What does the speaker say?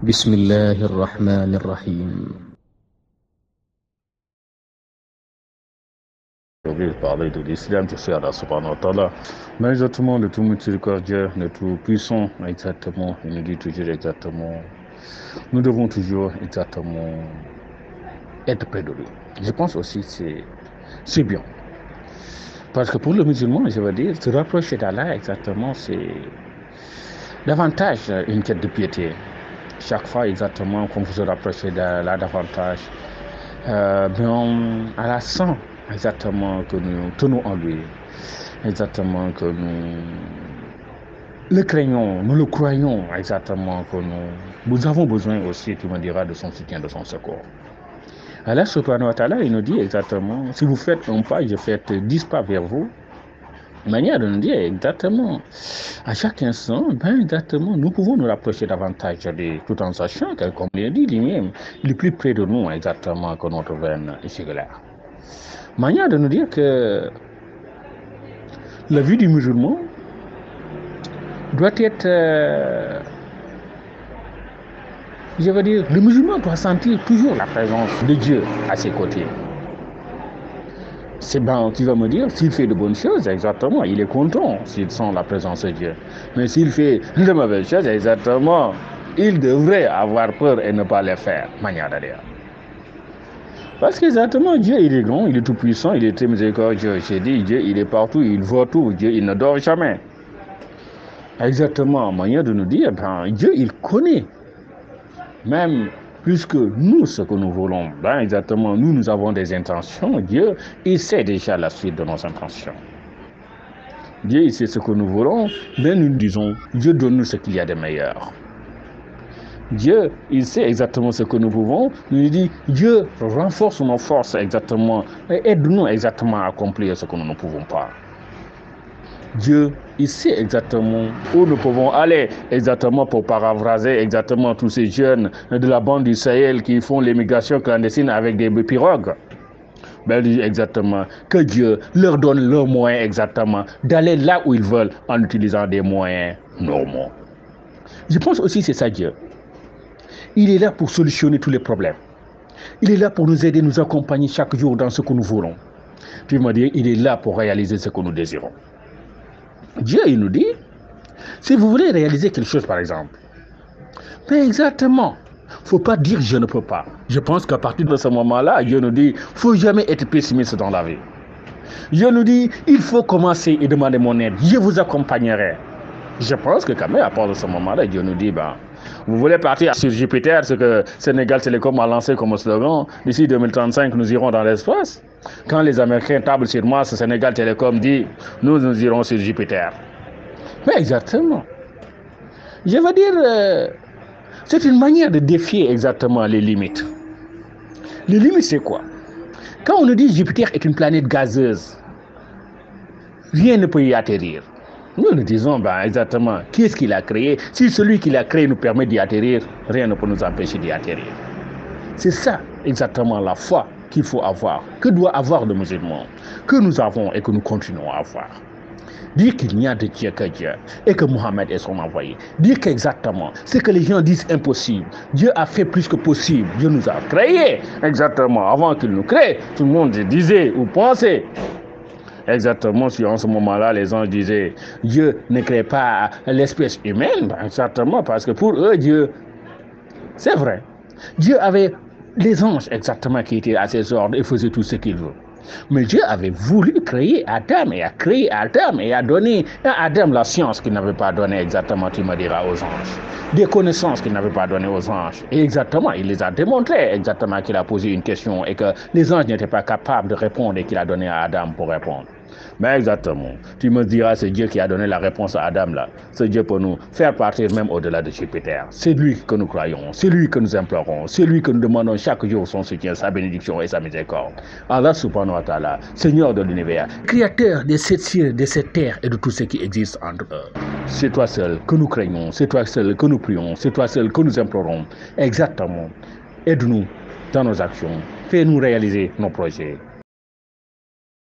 بسم الله الرحمن الرحيم. Aujourd'hui, parler de l'islam, je suis Allah subhanahu wa ta'ala. Mais exactement, le tout miséricordieux, le tout puissant, exactement, il nous dit toujours exactement, nous devons toujours exactement être près de lui. Je pense aussi que c'est bien. Parce que pour le musulman, je veux dire, se rapprocher d'Allah, exactement, c'est davantage une quête de piété. Chaque fois, exactement, quand vous vous rapprochez d'Allah davantage, Allah sent exactement que nous tenons en lui, exactement que nous le craignons, nous le croyons, exactement que nous avons besoin aussi, tu me diras, de son soutien, de son secours. Allah subhanahu wa ta'ala, il nous dit exactement, si vous faites un pas, je fais 10 pas vers vous. Manière de nous dire exactement, à chaque instant, exactement, nous pouvons nous rapprocher davantage de lui, tout en sachant que, comme il dit lui-même, il est plus près de nous exactement que notre veine jugulaire. Manière de nous dire que la vie du musulman doit être, je veux dire, le musulman doit sentir toujours la présence de Dieu à ses côtés. C'est bien, tu vas me dire, s'il fait de bonnes choses, exactement, il est content s'il sent la présence de Dieu. Mais s'il fait de mauvaises choses, exactement, il devrait avoir peur et ne pas les faire. Manière de dire. Parce qu'exactement, Dieu, il est grand, il est tout puissant, il est très miséricordieux. J'ai dit, Dieu, il est partout, il voit tout, Dieu, il ne dort jamais. Exactement, manière de nous dire, Dieu, il connaît. Même plus que nous, ce que nous voulons. Exactement, nous avons des intentions. Dieu, il sait déjà la suite de nos intentions. Dieu, il sait ce que nous voulons, mais nous disons, Dieu donne-nous ce qu'il y a de meilleur. Dieu, il sait exactement ce que nous pouvons. Nous dit, Dieu renforce nos forces exactement et aide-nous exactement à accomplir ce que nous ne pouvons pas. Dieu, il sait exactement où nous pouvons aller, exactement pour paraphraser exactement tous ces jeunes de la bande du Sahel qui font l'émigration clandestine avec des pirogues. Exactement, que Dieu leur donne leurs moyens exactement d'aller là où ils veulent en utilisant des moyens normaux. Je pense aussi que c'est ça Dieu. Il est là pour solutionner tous les problèmes. Il est là pour nous aider, nous accompagner chaque jour dans ce que nous voulons. Tu me dis, il est là pour réaliser ce que nous désirons. Dieu, il nous dit, si vous voulez réaliser quelque chose, par exemple, exactement, il ne faut pas dire je ne peux pas. Je pense qu'à partir de ce moment-là, Dieu nous dit, il ne faut jamais être pessimiste dans la vie. Dieu nous dit, il faut commencer et demander mon aide. Je vous accompagnerai. Je pense que quand même, à partir de ce moment-là, Dieu nous dit, vous voulez partir sur Jupiter, ce que Sénégal Télécom a lancé comme slogan, d'ici 2035, nous irons dans l'espace. Quand les Américains tablent sur Mars, Sénégal Télécom dit, nous irons sur Jupiter. Mais exactement. Je veux dire, c'est une manière de défier exactement les limites. Les limites, c'est quoi? Quand on nous dit Jupiter est une planète gazeuse, rien ne peut y atterrir. Nous disons, exactement, qui est-ce qui l'a créé? Si celui qui l'a créé nous permet d'y atterrir, rien ne peut nous empêcher d'y atterrir. C'est ça, exactement, la foi qu'il faut avoir, que doit avoir le musulman, que nous avons et que nous continuons à avoir. Dire qu'il n'y a de Dieu que Dieu et que Mohammed est son envoyé. Dire qu'exactement, ce que les gens disent impossible, Dieu a fait plus que possible. Dieu nous a créés, exactement. Avant qu'il nous crée, tout le monde disait ou pensait. Exactement, si en ce moment-là, les gens disaient, Dieu ne crée pas l'espèce humaine, exactement, parce que pour eux, Dieu, c'est vrai. Dieu avait les anges, exactement, qui étaient à ses ordres et faisaient tout ce qu'il veut. Mais Dieu avait voulu créer Adam et a créé Adam et a donné à Adam la science qu'il n'avait pas donnée exactement, tu me diras, aux anges. Des connaissances qu'il n'avait pas données aux anges. Et exactement, il les a démontrées exactement qu'il a posé une question et que les anges n'étaient pas capables de répondre et qu'il a donné à Adam pour répondre. Mais exactement, tu me diras, c'est Dieu qui a donné la réponse à Adam là. C'est Dieu pour nous faire partir même au-delà de Jupiter. C'est lui que nous croyons, c'est lui que nous implorons, c'est lui que nous demandons chaque jour son soutien, sa bénédiction et sa miséricorde. Allah subhanahu wa ta'ala, Seigneur de l'univers, créateur de cette cieux, de cette terre et de tout ce qui existe entre eux. C'est toi seul que nous craignons, c'est toi seul que nous prions, c'est toi seul que nous implorons. Exactement. Aide-nous dans nos actions, fais-nous réaliser nos projets.